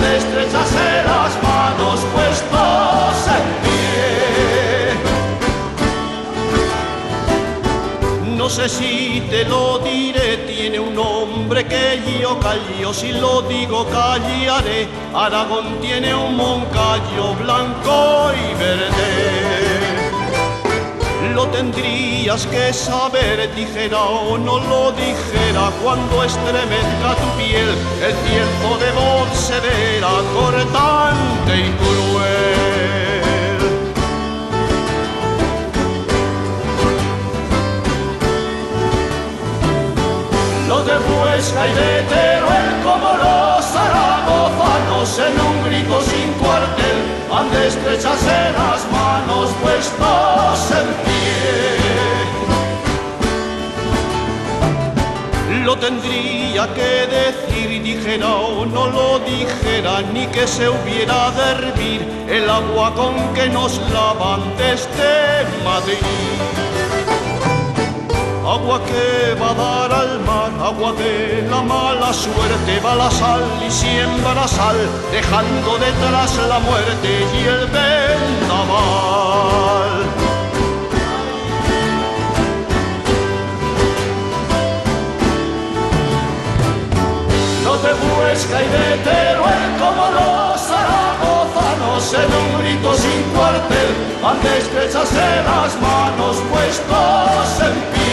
de estrecharse las manos puestos en pie. No sé si te lo diré, tiene un nombre que yo callo, si lo digo callaré. Aragón tiene un moncayo blanco y verde. Lo tendrías que saber, dijera o no lo dijera, cuando estremezca tu piel el tiempo de voz severa, cortante y cruel. Los de Huesca y de Teruel, como los zaragozanos, en un grito sin cuartel han de estrecharse las manos puestos en pie. Lo tendría que decir, dijera o no lo dijera, ni que se hubiera de hervir el agua con que nos lavan desde Madrid. Agua que va a dar al mar, agua de la mala suerte, va la sal y siembra sal, dejando detrás la muerte y el vendaval. Los de Huesca y de Teruel, como los zaragozanos, en un grito sin cuartel han de estrecharse las manos puestos en pie.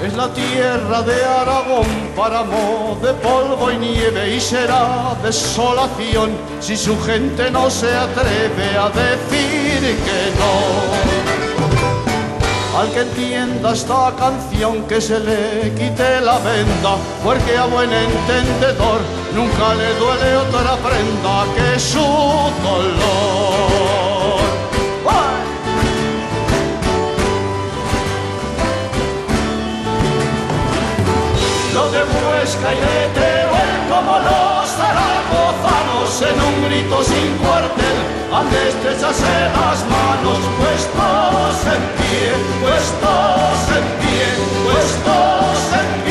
Es la tierra de Aragón, páramo de polvo y nieve, y será desolación si su gente no se atreve a decir que no. Al que entienda esta canción, que se le quite la venda, porque a buen entendedor nunca le duele otra prenda que su dolor. ¡Ay! Los de Huesca y de Teruel, como los zaragozanos, en un grito sin cuartel han de estrecharse las manos puestos en pie, puestos en pie, puestos en pie.